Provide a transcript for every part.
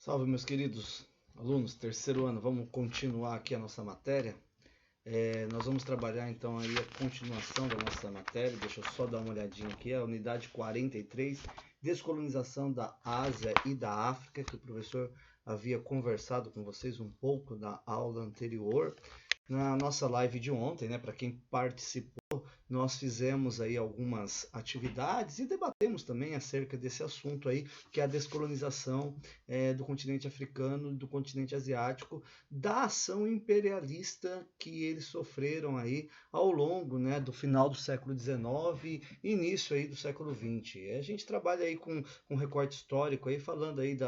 Salve, meus queridos alunos, terceiro ano, vamos continuar aqui a nossa matéria. Nós vamos trabalhar então aí a continuação da nossa matéria. Deixa eu só dar uma olhadinha aqui, a unidade 43, descolonização da Ásia e da África, que o professor havia conversado com vocês um pouco na aula anterior. Na nossa live de ontem, né, para quem participou, nós fizemos aí algumas atividades e debatemos também acerca desse assunto aí, que é a descolonização do continente africano e do continente asiático, da ação imperialista que eles sofreram aí ao longo, né, do final do século XIX e início aí do século XX. A gente trabalha aí com um recorte histórico aí, falando aí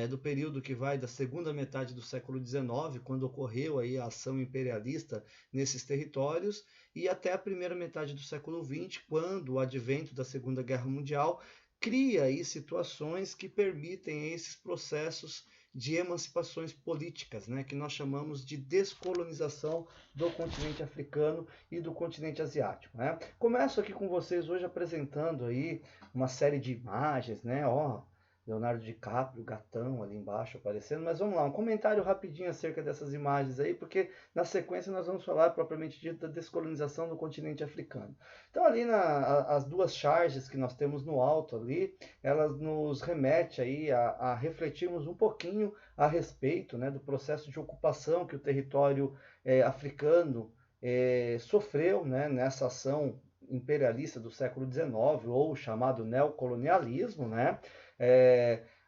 do período que vai da segunda metade do século XIX, quando ocorreu aí a ação imperialista nesses territórios, e até a primeira metade do século XX, quando o advento da Segunda Guerra Mundial cria aí situações que permitem esses processos de emancipações políticas, né, que nós chamamos de descolonização do continente africano e do continente asiático, né? Começo aqui com vocês hoje apresentando aí uma série de imagens, né? Leonardo DiCaprio, gatão ali embaixo aparecendo, mas vamos lá, um comentário rapidinho acerca dessas imagens aí, porque na sequência nós vamos falar propriamente dito da descolonização do continente africano. Então ali as duas charges que nós temos no alto ali, elas nos remetem aí a refletirmos um pouquinho a respeito, né, do processo de ocupação que o território africano sofreu, né, nessa ação imperialista do século XIX, ou chamado neocolonialismo, né?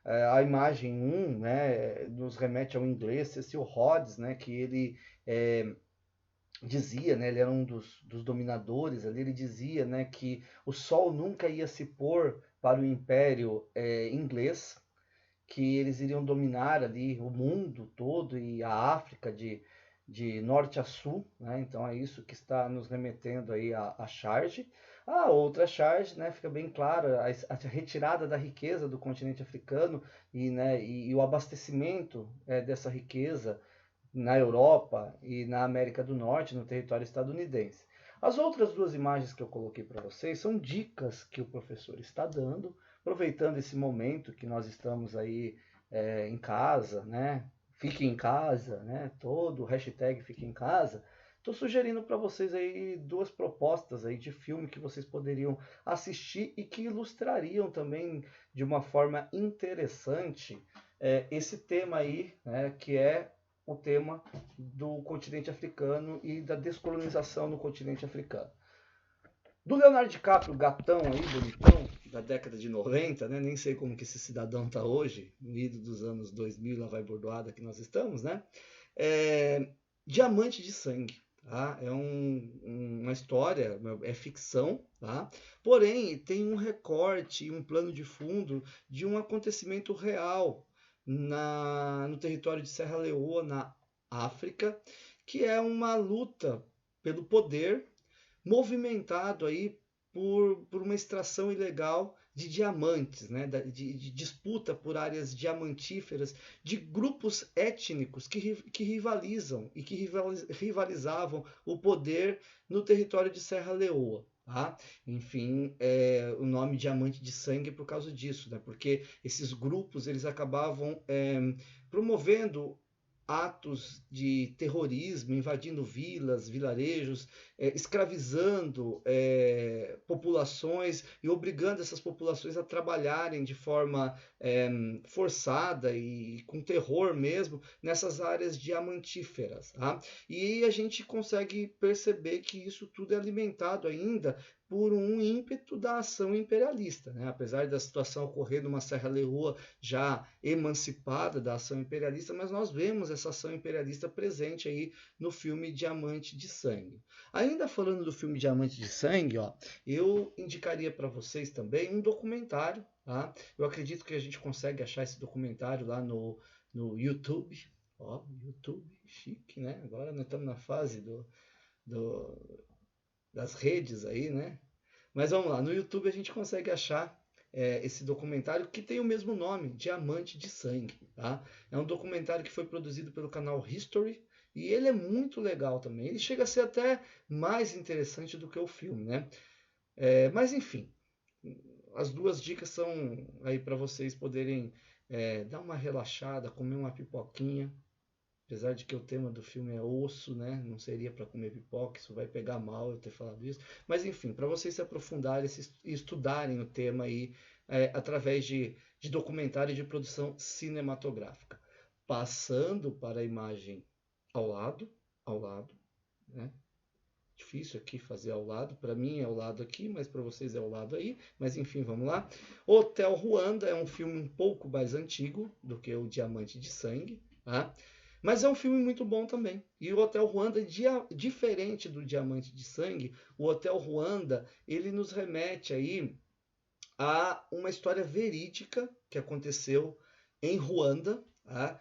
A imagem 1, né, nos remete ao inglês Cecil Rhodes, né, que ele dizia, né, ele era um dos dominadores ali, ele dizia, né, que o sol nunca ia se pôr para o império inglês, que eles iriam dominar ali o mundo todo e a África de norte a sul, né? Então é isso que está nos remetendo aí a charge. A outra charge, né, fica bem clara a retirada da riqueza do continente africano e o abastecimento dessa riqueza na Europa e na América do Norte, no território estadunidense. As outras duas imagens que eu coloquei para vocês são dicas que o professor está dando, aproveitando esse momento que nós estamos aí em casa, né? Fique em casa, né? Todo o hashtag Fique em Casa. Estou sugerindo para vocês aí duas propostas aí de filme que vocês poderiam assistir e que ilustrariam também de uma forma interessante esse tema aí, né? Que é o tema do continente africano e da descolonização no continente africano. Do Leonardo DiCaprio, gatão aí, bonitão, da década de 90, né? Nem sei como que esse cidadão tá hoje, no ido dos anos 2000, lá vai bordoada que nós estamos, né? Diamante de Sangue. Tá? É uma história, é ficção, tá? Porém tem um recorte, um plano de fundo de um acontecimento real no território de Serra Leoa, na África, que é uma luta pelo poder movimentado aí por uma extração ilegal de diamantes, né? de disputa por áreas diamantíferas de grupos étnicos que rivalizam e que rivalizavam o poder no território de Serra Leoa. Tá? Enfim, o nome Diamante de Sangue é por causa disso, né? Porque esses grupos eles acabavam promovendo atos de terrorismo, invadindo vilas, vilarejos, escravizando populações e obrigando essas populações a trabalharem de forma forçada e com terror mesmo nessas áreas diamantíferas. Tá? E a gente consegue perceber que isso tudo é alimentado ainda por um ímpeto da ação imperialista, né? Apesar da situação ocorrer numa Serra Leoa já emancipada da ação imperialista, mas nós vemos essa ação imperialista presente aí no filme Diamante de Sangue. Ainda falando do filme Diamante de Sangue, eu indicaria para vocês também um documentário. Tá? Eu acredito que a gente consegue achar esse documentário lá no YouTube. YouTube, chique, né? Agora nós estamos na fase das redes aí, né? Mas vamos lá, no YouTube a gente consegue achar esse documentário que tem o mesmo nome, Diamante de Sangue. Tá? É um documentário que foi produzido pelo canal History e ele é muito legal também. Ele chega a ser até mais interessante do que o filme, né? Mas enfim, as duas dicas são aí para vocês poderem dar uma relaxada, comer uma pipoquinha. Apesar de que o tema do filme é osso, né? Não seria para comer pipoca, isso vai pegar mal eu ter falado isso. Mas enfim, para vocês se aprofundarem e estudarem o tema aí através de documentário e de produção cinematográfica. Passando para a imagem ao lado, né? Difícil aqui fazer ao lado, para mim é ao lado aqui, mas para vocês é ao lado aí. Mas enfim, vamos lá. Hotel Ruanda é um filme um pouco mais antigo do que o Diamante de Sangue, tá? Mas é um filme muito bom também. E o Hotel Ruanda, diferente do Diamante de Sangue, o Hotel Ruanda, ele nos remete aí a uma história verídica que aconteceu em Ruanda, tá?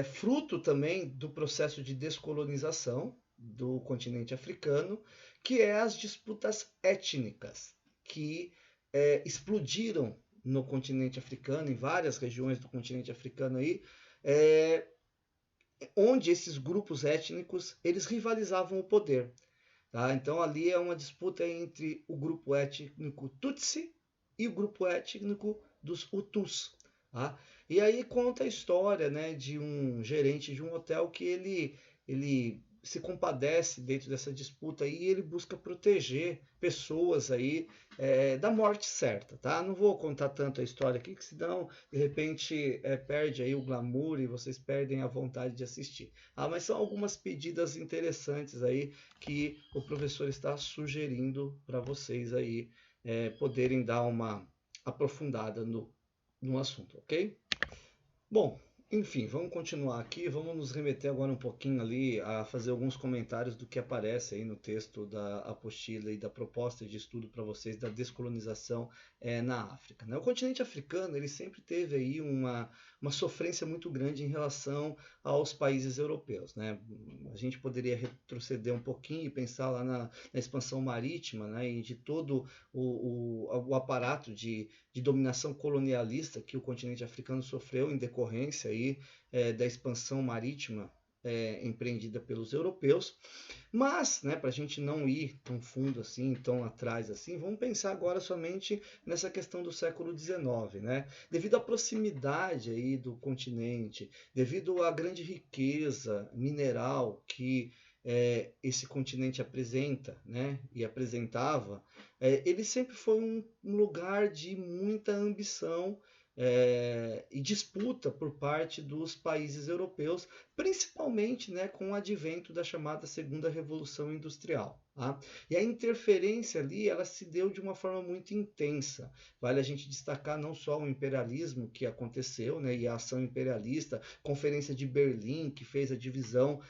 Fruto também do processo de descolonização do continente africano, que é as disputas étnicas que explodiram no continente africano, em várias regiões do continente africano aí, onde esses grupos étnicos eles rivalizavam o poder. Tá? Então ali é uma disputa entre o grupo étnico Tutsi e o grupo étnico dos Hutus. Tá? E aí conta a história, né, de um gerente de um hotel que ele se compadece dentro dessa disputa e ele busca proteger pessoas aí da morte certa, tá? Não vou contar tanto a história aqui, que senão de repente perde aí o glamour e vocês perdem a vontade de assistir. Mas são algumas pedidas interessantes aí que o professor está sugerindo para vocês aí poderem dar uma aprofundada no assunto, ok? Bom, enfim, vamos continuar aqui, vamos nos remeter agora um pouquinho ali a fazer alguns comentários do que aparece aí no texto da apostila e da proposta de estudo para vocês da descolonização na África, né? O continente africano ele sempre teve aí uma sofrência muito grande em relação aos países europeus, né? A gente poderia retroceder um pouquinho e pensar lá na expansão marítima, né? E de todo o aparato de dominação colonialista que o continente africano sofreu em decorrência aí, da expansão marítima empreendida pelos europeus. Mas, né, para a gente não ir tão fundo assim, tão atrás assim, vamos pensar agora somente nessa questão do século XIX, né? Devido à proximidade aí do continente, devido à grande riqueza mineral que esse continente apresenta, né, e apresentava, ele sempre foi um lugar de muita ambição e disputa por parte dos países europeus, principalmente, né, com o advento da chamada Segunda Revolução Industrial. Tá? E a interferência ali ela se deu de uma forma muito intensa. Vale a gente destacar não só o imperialismo que aconteceu, né, e a ação imperialista, Conferência de Berlim, que fez a divisão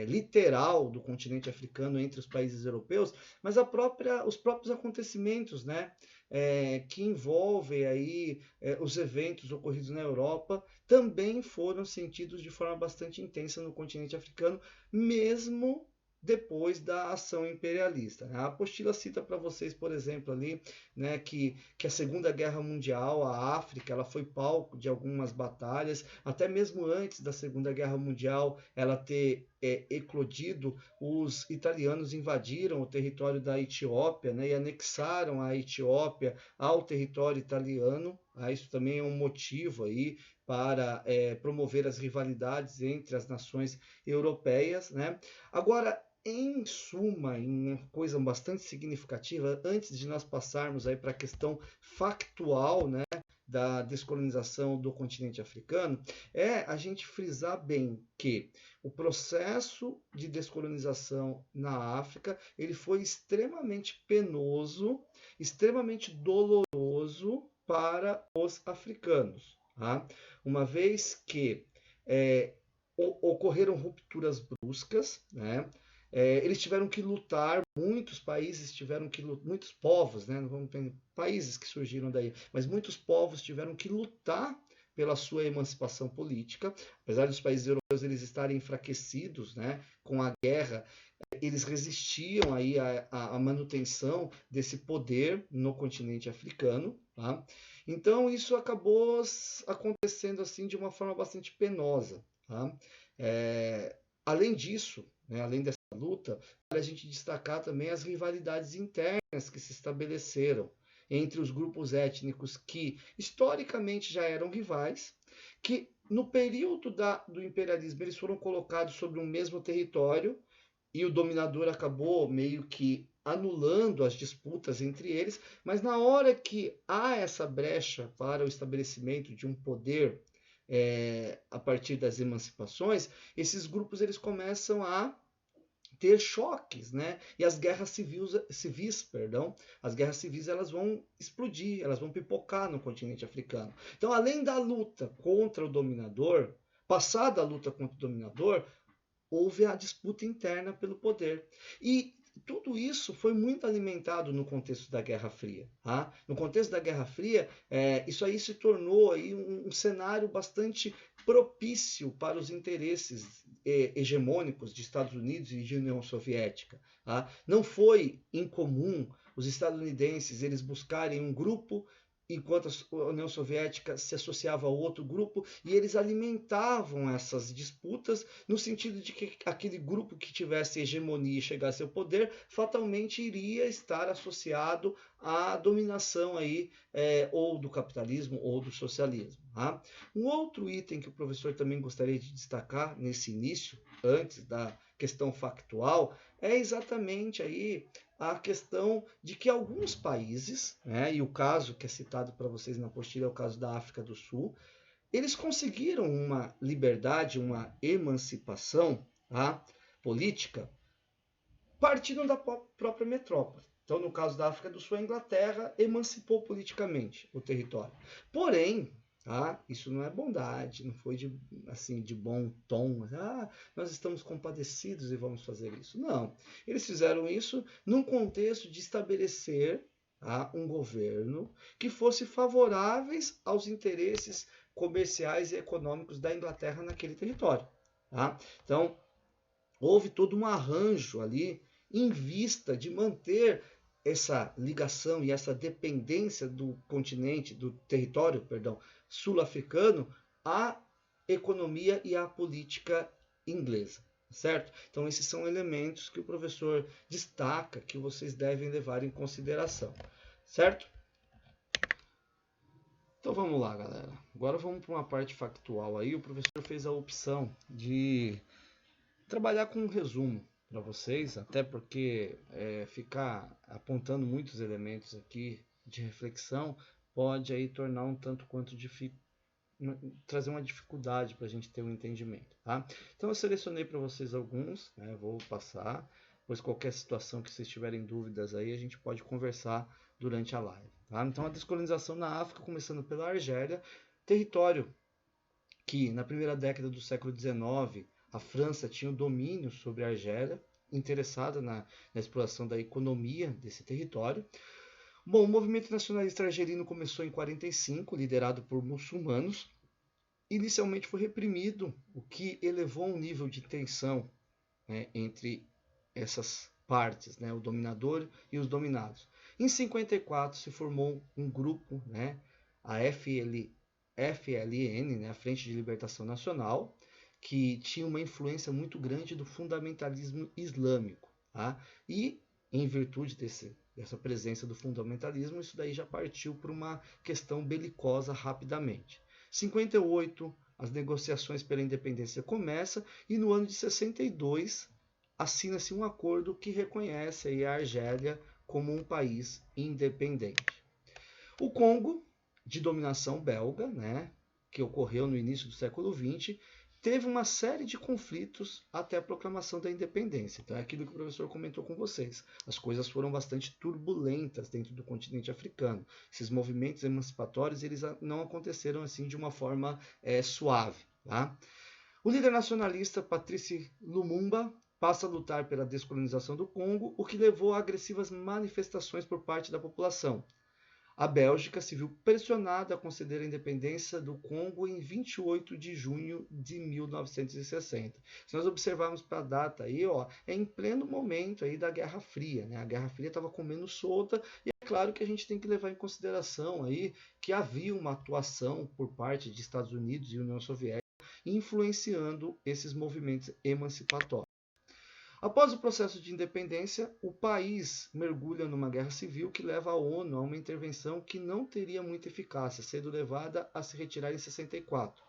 literal do continente africano entre os países europeus, mas os próprios acontecimentos, né, que envolvem aí os eventos ocorridos na Europa também foram sentidos de forma bastante intensa no continente africano, mesmo depois da ação imperialista. A apostila cita para vocês, por exemplo, ali, né, que a Segunda Guerra Mundial, a África, ela foi palco de algumas batalhas, até mesmo antes da Segunda Guerra Mundial ela ter eclodido, os italianos invadiram o território da Etiópia, né, e anexaram a Etiópia ao território italiano. Isso também é um motivo aí para promover as rivalidades entre as nações europeias, né? Agora, em suma, em coisa bastante significativa, antes de nós passarmos aí para a questão factual, né, da descolonização do continente africano, a gente frisar bem que o processo de descolonização na África ele foi extremamente penoso, extremamente doloroso para os africanos, tá? Uma vez que ocorreram rupturas bruscas, né? Eles tiveram que lutar, muitos países tiveram que lutar, muitos povos, né? Não vamos ter países que surgiram daí, mas muitos povos tiveram que lutar pela sua emancipação política, apesar dos países europeus eles estarem enfraquecidos, né, com a guerra, eles resistiam aí à manutenção desse poder no continente africano, tá? Então isso acabou acontecendo assim de uma forma bastante penosa, tá? Além disso, né, além dessa luta, vale a gente destacar também as rivalidades internas que se estabeleceram entre os grupos étnicos que historicamente já eram rivais, que no período do imperialismo eles foram colocados sobre um mesmo território e o dominador acabou meio que anulando as disputas entre eles, mas na hora que há essa brecha para o estabelecimento de um poder a partir das emancipações, esses grupos eles começam a ter choques, né? E as guerras civis, as guerras civis elas vão explodir, elas vão pipocar no continente africano. Então, além da luta contra o dominador, passada a luta contra o dominador, houve a disputa interna pelo poder. E tudo isso foi muito alimentado no contexto da Guerra Fria. Tá? No contexto da Guerra Fria, isso aí se tornou aí um cenário bastante propício para os interesses hegemônicos de Estados Unidos e de União Soviética. Tá? Não foi incomum os estadunidenses eles buscarem um grupo enquanto a União Soviética se associava a outro grupo, e eles alimentavam essas disputas no sentido de que aquele grupo que tivesse hegemonia e chegasse ao poder, fatalmente iria estar associado à dominação aí, ou do capitalismo ou do socialismo. Tá? Um outro item que o professor também gostaria de destacar nesse início, antes da questão factual, é exatamente aí a questão de que alguns países, né, e o caso que é citado para vocês na apostila é o caso da África do Sul, eles conseguiram uma liberdade, uma emancipação, tá, política, partindo da própria metrópole. Então, no caso da África do Sul, a Inglaterra emancipou politicamente o território. Porém, isso não é bondade, não foi de bom tom. Nós estamos compadecidos e vamos fazer isso. Não. Eles fizeram isso num contexto de estabelecer um governo que fosse favoráveis aos interesses comerciais e econômicos da Inglaterra naquele território. Tá? Então, houve todo um arranjo ali em vista de manter essa ligação e essa dependência do continente, do território, sul-africano, à economia e à política inglesa, certo? Então esses são elementos que o professor destaca que vocês devem levar em consideração, certo? Então vamos lá, galera. Agora vamos para uma parte factual aí. O professor fez a opção de trabalhar com um resumo para vocês, até porque ficar apontando muitos elementos aqui de reflexão pode aí tornar um tanto quanto trazer uma dificuldade para a gente ter um entendimento, tá? Então eu selecionei para vocês alguns, né? Vou passar, pois qualquer situação que vocês tiverem dúvidas aí a gente pode conversar durante a live, tá? Então a descolonização na África, começando pela Argélia, território que na primeira década do século XIX a França tinha o domínio sobre a Argélia, interessada na exploração da economia desse território. Bom, o movimento nacionalista argelino começou em 45, liderado por muçulmanos. Inicialmente foi reprimido, o que elevou um nível de tensão, né, entre essas partes, né, o dominador e os dominados. Em 54 se formou um grupo, né, a FLN, né, a Frente de Libertação Nacional, que tinha uma influência muito grande do fundamentalismo islâmico. Tá? E, em virtude dessa presença do fundamentalismo, isso daí já partiu para uma questão belicosa rapidamente. 58, as negociações pela independência começam, e no ano de 62 assina-se um acordo que reconhece aí a Argélia como um país independente. O Congo, de dominação belga, né, que ocorreu no início do século XX, teve uma série de conflitos até a proclamação da independência. Então é aquilo que o professor comentou com vocês. As coisas foram bastante turbulentas dentro do continente africano. Esses movimentos emancipatórios eles não aconteceram assim de uma forma suave. Tá? O líder nacionalista Patrice Lumumba passa a lutar pela descolonização do Congo, o que levou a agressivas manifestações por parte da população. A Bélgica se viu pressionada a conceder a independência do Congo em 28 de junho de 1960. Se nós observarmos para a data aí, é em pleno momento aí da Guerra Fria, né? A Guerra Fria estava comendo solta, e é claro que a gente tem que levar em consideração aí que havia uma atuação por parte de Estados Unidos e União Soviética influenciando esses movimentos emancipatórios. Após o processo de independência, o país mergulha numa guerra civil que leva a ONU a uma intervenção que não teria muita eficácia, sendo levada a se retirar em 64.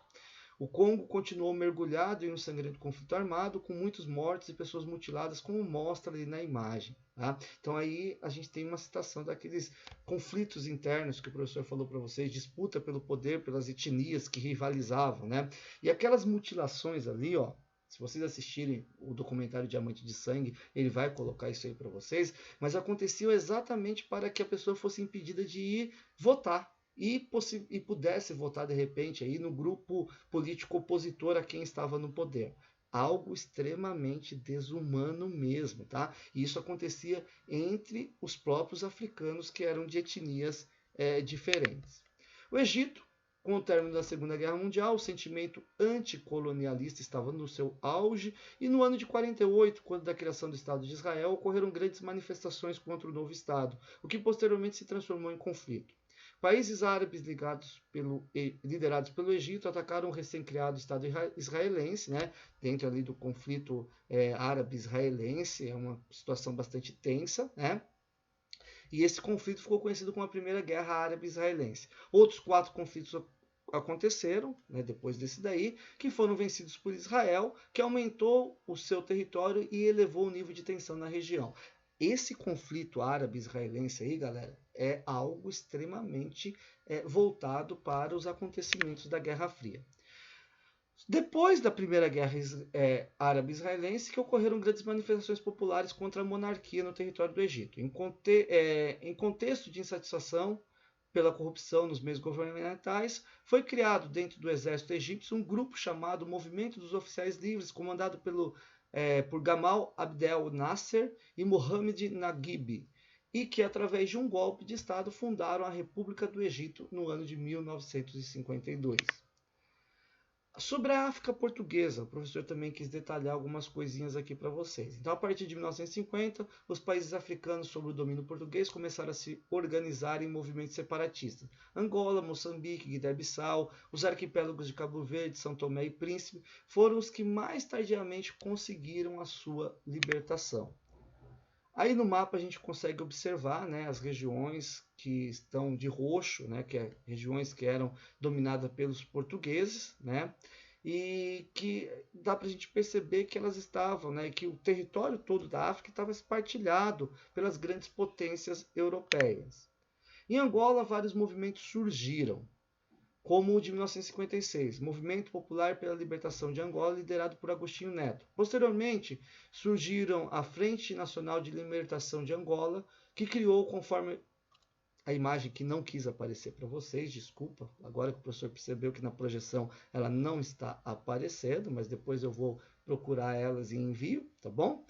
O Congo continuou mergulhado em um sangrento conflito armado, com muitos mortos e pessoas mutiladas, como mostra ali na imagem. Tá? Então aí a gente tem uma citação daqueles conflitos internos que o professor falou para vocês, disputa pelo poder, pelas etnias que rivalizavam. Né? E aquelas mutilações ali, ó, se vocês assistirem o documentário Diamante de Sangue, ele vai colocar isso aí para vocês, mas aconteciam exatamente para que a pessoa fosse impedida de ir votar. E pudesse votar de repente aí no grupo político opositor a quem estava no poder. Algo extremamente desumano mesmo, tá? E isso acontecia entre os próprios africanos que eram de etnias diferentes. O Egito, com o término da Segunda Guerra Mundial, o sentimento anticolonialista estava no seu auge e no ano de 48, quando da criação do Estado de Israel, ocorreram grandes manifestações contra o novo Estado, o que posteriormente se transformou em conflito. Países árabes liderados pelo Egito atacaram o recém-criado Estado israelense, né? Dentro ali do conflito árabe-israelense, é uma situação bastante tensa, né? E esse conflito ficou conhecido como a Primeira Guerra Árabe-Israelense. Outros 4 conflitos aconteceram, né, depois desse daí, que foram vencidos por Israel, que aumentou o seu território e elevou o nível de tensão na região. Esse conflito árabe-israelense aí, galera, é algo extremamente voltado para os acontecimentos da Guerra Fria. Depois da Primeira Guerra Árabe-Israelense, que ocorreram grandes manifestações populares contra a monarquia no território do Egito. Em contexto de insatisfação pela corrupção nos meios governamentais, foi criado dentro do exército egípcio um grupo chamado Movimento dos Oficiais Livres, comandado por Gamal Abdel Nasser e Mohamed Naguib, e que, através de um golpe de Estado, fundaram a República do Egito no ano de 1952. Sobre a África Portuguesa, o professor também quis detalhar algumas coisinhas aqui para vocês. Então, a partir de 1950, os países africanos sob o domínio português começaram a se organizar em movimentos separatistas. Angola, Moçambique, Guiné-Bissau, os arquipélagos de Cabo Verde, São Tomé e Príncipe foram os que mais tardiamente conseguiram a sua libertação. Aí no mapa a gente consegue observar, né, as regiões que estão de roxo, né, que regiões que eram dominadas pelos portugueses, né, e que dá para a gente perceber que elas estavam, né, que o território todo da África estava espartilhado pelas grandes potências europeias. Em Angola, vários movimentos surgiram, como o de 1956, Movimento Popular pela Libertação de Angola, liderado por Agostinho Neto. Posteriormente, surgiram a Frente Nacional de Libertação de Angola, que criou, conforme a imagem que não quis aparecer para vocês, desculpa, agora que o professor percebeu que na projeção ela não está aparecendo, mas depois eu vou procurar elas e envio, tá bom?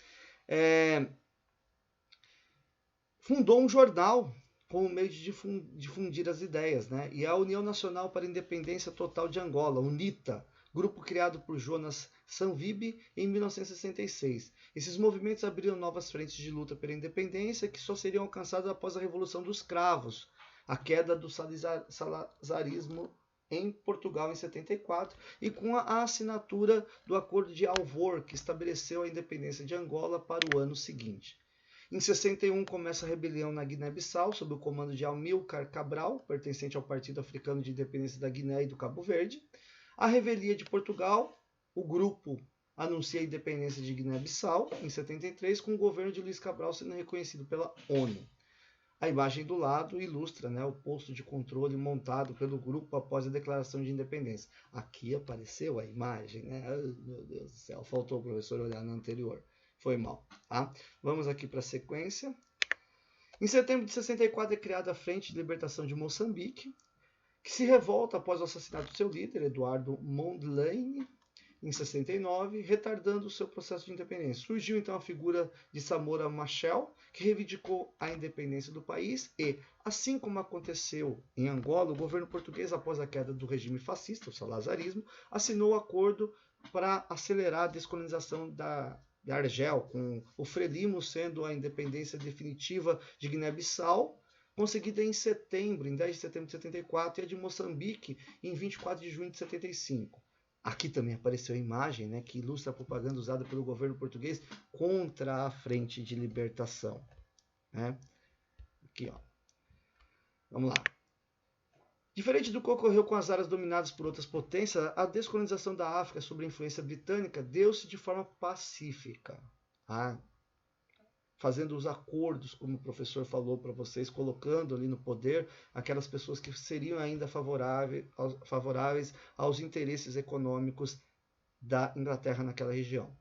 Fundou um jornal como meio de difundir as ideias, né? E a União Nacional para a Independência Total de Angola, UNITA, grupo criado por Jonas Savimbi em 1966. Esses movimentos abriram novas frentes de luta pela independência que só seriam alcançadas após a Revolução dos Cravos, a queda do salazarismo em Portugal em 74 e com a assinatura do Acordo de Alvor, que estabeleceu a independência de Angola para o ano seguinte. Em 61 começa a rebelião na Guiné-Bissau, sob o comando de Amílcar Cabral, pertencente ao Partido Africano de Independência da Guiné e do Cabo Verde. A revelia de Portugal, o grupo anuncia a independência de Guiné-Bissau em 73, com o governo de Luiz Cabral sendo reconhecido pela ONU. A imagem do lado ilustra, né, o posto de controle montado pelo grupo após a declaração de independência. Aqui apareceu a imagem, né? Oh, meu Deus do céu, faltou o professor olhar na anterior. Foi mal, tá? Vamos aqui para a sequência. Em setembro de 64 é criada a Frente de Libertação de Moçambique, que se revolta após o assassinato do seu líder, Eduardo Mondlane, em 69, retardando o seu processo de independência. Surgiu então a figura de Samora Machel, que reivindicou a independência do país e, assim como aconteceu em Angola, o governo português, após a queda do regime fascista, o salazarismo, assinou o acordo para acelerar a descolonização de Argel, com o Frelimo sendo a independência definitiva de Guiné-Bissau, conseguida em 10 de setembro de 74, e a de Moçambique em 24 de junho de 75. Aqui também apareceu a imagem, né, que ilustra a propaganda usada pelo governo português contra a Frente de Libertação. Né? Aqui, ó. Vamos lá. Diferente do que ocorreu com as áreas dominadas por outras potências, a descolonização da África sob a influência britânica deu-se de forma pacífica. Tá? Fazendo os acordos, como o professor falou para vocês, colocando ali no poder aquelas pessoas que seriam ainda favoráveis aos interesses econômicos da Inglaterra naquela região.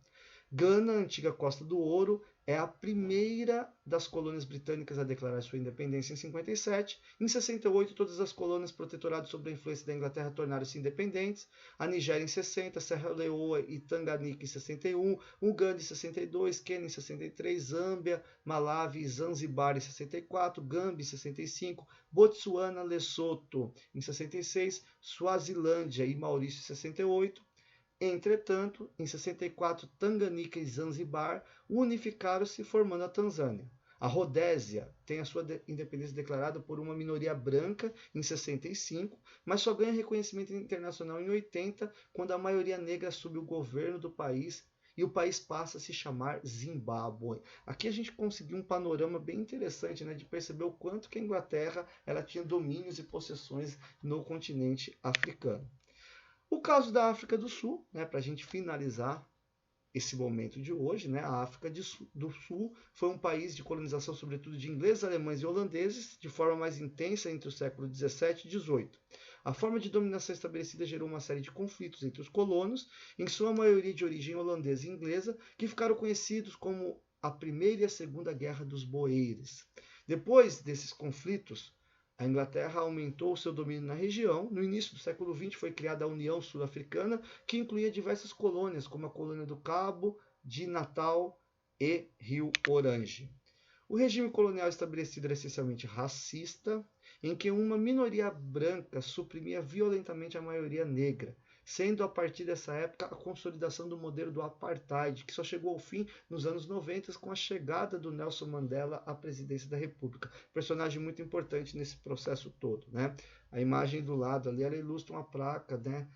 Gana, antiga Costa do Ouro, é a primeira das colônias britânicas a declarar sua independência em 57. Em 68, todas as colônias protetoradas sob a influência da Inglaterra tornaram-se independentes. A Nigéria em 60, Serra Leoa e Tanganica em 61, Uganda em 62, Quênia em 63, Zâmbia, Malawi e Zanzibar em 64, Gâmbia em 65, Botsuana, Lesoto em 66, Suazilândia e Maurício em 68. Entretanto, em 64, Tanganica e Zanzibar unificaram-se, formando a Tanzânia. A Rodésia tem a sua independência declarada por uma minoria branca em 65, mas só ganha reconhecimento internacional em 80, quando a maioria negra assume o governo do país e o país passa a se chamar Zimbábue. Aqui a gente conseguiu um panorama bem interessante, né, de perceber o quanto que a Inglaterra ela tinha domínios e possessões no continente africano. O caso da África do Sul, né, para a gente finalizar esse momento de hoje, né, a África do Sul foi um país de colonização, sobretudo de ingleses, alemães e holandeses, de forma mais intensa entre o século 17 e 18. A forma de dominação estabelecida gerou uma série de conflitos entre os colonos, em sua maioria de origem holandesa e inglesa, que ficaram conhecidos como a Primeira e a Segunda Guerra dos Boeres. Depois desses conflitos, a Inglaterra aumentou seu domínio na região. No início do século XX foi criada a União Sul-Africana, que incluía diversas colônias, como a Colônia do Cabo, de Natal e Rio Orange. O regime colonial estabelecido era essencialmente racista, em que uma minoria branca suprimia violentamente a maioria negra, sendo a partir dessa época a consolidação do modelo do apartheid, que só chegou ao fim nos anos 90 com a chegada do Nelson Mandela à presidência da República. Personagem muito importante nesse processo todo. Né? A imagem do lado ali ela ilustra uma placa, né,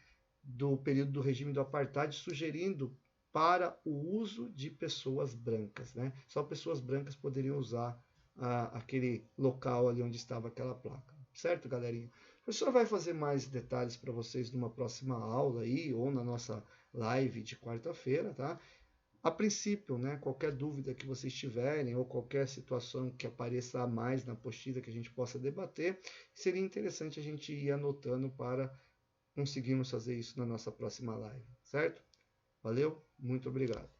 do período do regime do apartheid, sugerindo para o uso de pessoas brancas. Né? Só pessoas brancas poderiam usar aquele local ali onde estava aquela placa. Certo, galerinha? O professor vai fazer mais detalhes para vocês numa próxima aula aí, ou na nossa live de quarta-feira, tá? A princípio, né, qualquer dúvida que vocês tiverem, ou qualquer situação que apareça a mais na apostila que a gente possa debater, seria interessante a gente ir anotando para conseguirmos fazer isso na nossa próxima live, certo? Valeu, muito obrigado.